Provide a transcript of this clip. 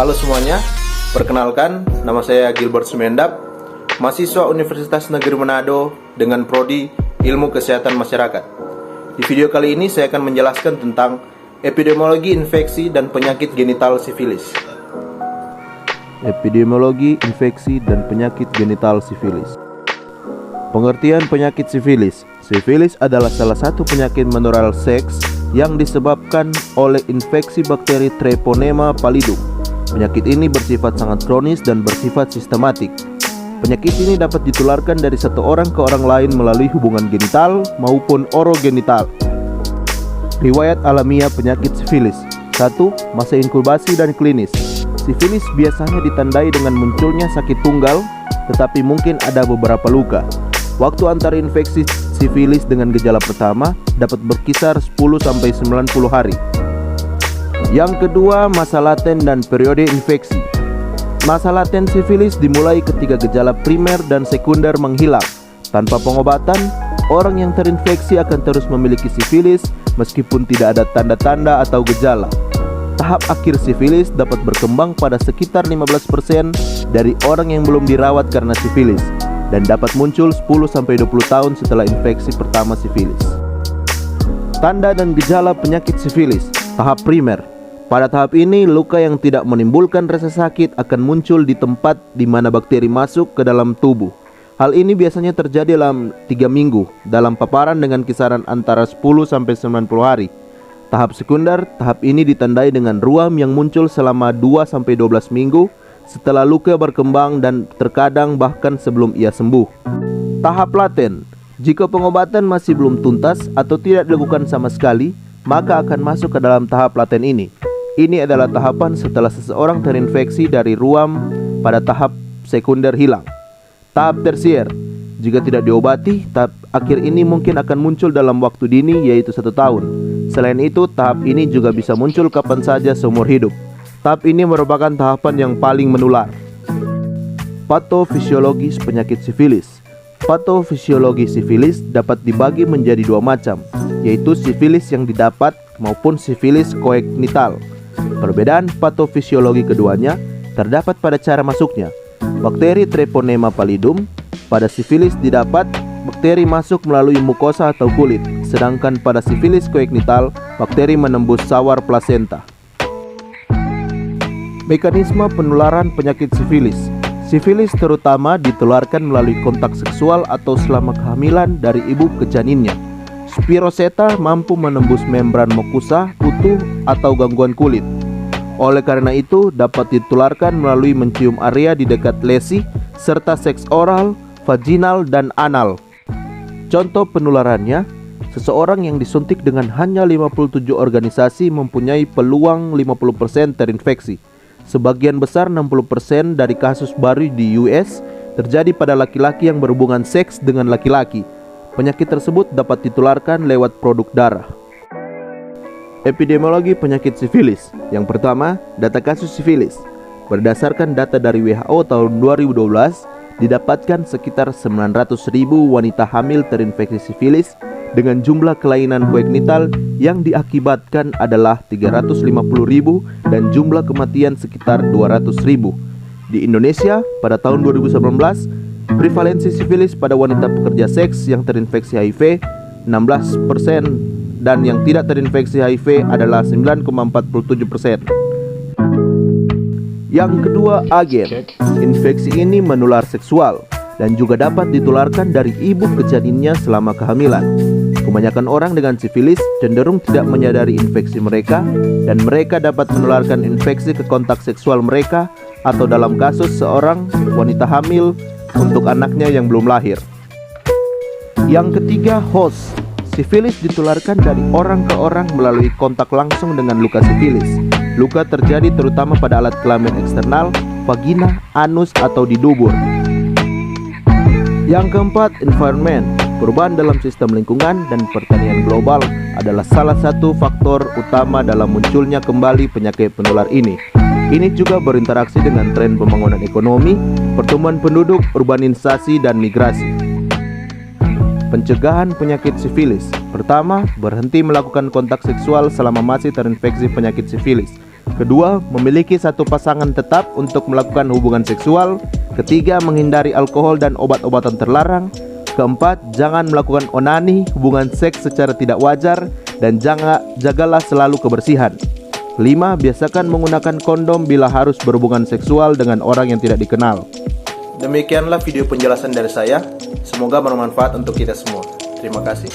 Halo semuanya, perkenalkan nama saya Gilbert Sumendap, mahasiswa Universitas Negeri Manado dengan prodi Ilmu Kesehatan Masyarakat. Di video kali ini saya akan menjelaskan tentang epidemiologi infeksi dan penyakit genital sifilis. Epidemiologi infeksi dan penyakit genital sifilis. Pengertian penyakit sifilis. Sifilis adalah salah satu penyakit menular seks yang disebabkan oleh infeksi bakteri Treponema pallidum. Penyakit ini bersifat sangat kronis dan bersifat sistematik. Penyakit ini dapat ditularkan dari satu orang ke orang lain melalui hubungan genital maupun orogenital. Riwayat alamiah penyakit sifilis. 1. Masa inkubasi dan klinis. Sifilis biasanya ditandai dengan munculnya sakit tunggal, tetapi mungkin ada beberapa luka. Waktu antara infeksi sifilis dengan gejala pertama dapat berkisar 10-90 hari. Yang kedua, masa laten dan periode infeksi. Masa laten sifilis dimulai ketika gejala primer dan sekunder menghilang. Tanpa pengobatan, orang yang terinfeksi akan terus memiliki sifilis meskipun tidak ada tanda-tanda atau gejala. Tahap akhir sifilis dapat berkembang pada sekitar 15% dari orang yang belum dirawat karena sifilis dan dapat muncul 10-20 tahun setelah infeksi pertama sifilis. Tanda dan gejala penyakit sifilis. Tahap primer. Pada tahap ini, luka yang tidak menimbulkan rasa sakit akan muncul di tempat di mana bakteri masuk ke dalam tubuh. Hal ini biasanya terjadi dalam 3 minggu dalam paparan dengan kisaran antara 10-90 hari. Tahap sekunder, tahap ini ditandai dengan ruam yang muncul selama 2-12 minggu setelah luka berkembang dan terkadang bahkan sebelum ia sembuh. Tahap laten. Jika pengobatan masih belum tuntas atau tidak dilakukan sama sekali, maka akan masuk ke dalam tahap laten ini. Ini adalah tahapan setelah seseorang terinfeksi dari ruam pada tahap sekunder hilang. Tahap tersier. Jika tidak diobati, tahap akhir ini mungkin akan muncul dalam waktu dini, yaitu 1 tahun. Selain itu, tahap ini juga bisa muncul kapan saja seumur hidup. Tahap ini merupakan tahapan yang paling menular. Patofisiologis penyakit sifilis. Patofisiologi sifilis dapat dibagi menjadi 2 macam, yaitu sifilis yang didapat maupun sifilis koegnital. Perbedaan patofisiologi keduanya terdapat pada cara masuknya. Bakteri Treponema pallidum pada sifilis didapat bakteri masuk melalui mukosa atau kulit, sedangkan pada sifilis koegnital bakteri menembus sawar plasenta. Mekanisme penularan penyakit sifilis. Sifilis terutama ditularkan melalui kontak seksual atau selama kehamilan dari ibu ke janinnya. Spiroseta mampu menembus membran mukosa utuh atau gangguan kulit. Oleh karena itu, dapat ditularkan melalui mencium area di dekat lesi serta seks oral, vaginal, dan anal. Contoh penularannya, seseorang yang disuntik dengan hanya 57 organisasi mempunyai peluang 50% terinfeksi. Sebagian besar 60% dari kasus baru di US terjadi pada laki-laki yang berhubungan seks dengan laki-laki. Penyakit tersebut dapat ditularkan lewat produk darah. Epidemiologi penyakit sifilis. Yang pertama, data kasus sifilis. Berdasarkan data dari WHO tahun 2012, didapatkan sekitar 900.000 wanita hamil terinfeksi sifilis dengan jumlah kelainan koegnital yang diakibatkan adalah 350.000 dan jumlah kematian sekitar 200.000. Di Indonesia, pada tahun 2019, prevalensi sifilis pada wanita pekerja seks yang terinfeksi HIV 16% dan yang tidak terinfeksi HIV adalah 9,47%. Yang kedua, agen. Infeksi ini menular seksual dan juga dapat ditularkan dari ibu ke janinnya selama kehamilan. Kebanyakan orang dengan sifilis cenderung tidak menyadari infeksi mereka dan mereka dapat menularkan infeksi ke kontak seksual mereka atau dalam kasus seorang wanita hamil untuk anaknya yang belum lahir. Yang ketiga, host. Sifilis ditularkan dari orang ke orang melalui kontak langsung dengan luka sifilis. Luka terjadi terutama pada alat kelamin eksternal, vagina, anus, atau di dubur. Yang keempat, environment. Perubahan dalam sistem lingkungan dan pertanian global adalah salah satu faktor utama dalam munculnya kembali penyakit penular ini. Ini juga berinteraksi dengan tren pembangunan ekonomi, pertumbuhan penduduk, urbanisasi, dan migrasi. Pencegahan penyakit sifilis. Pertama, berhenti melakukan kontak seksual selama masih terinfeksi penyakit sifilis. Kedua, memiliki satu pasangan tetap untuk melakukan hubungan seksual. Ketiga, menghindari alkohol dan obat-obatan terlarang. Keempat, jangan melakukan onani, hubungan seks secara tidak wajar, dan jagalah selalu kebersihan. 5. Biasakan menggunakan kondom bila harus berhubungan seksual dengan orang yang tidak dikenal. Demikianlah video penjelasan dari saya. Semoga bermanfaat untuk kita semua. Terima kasih.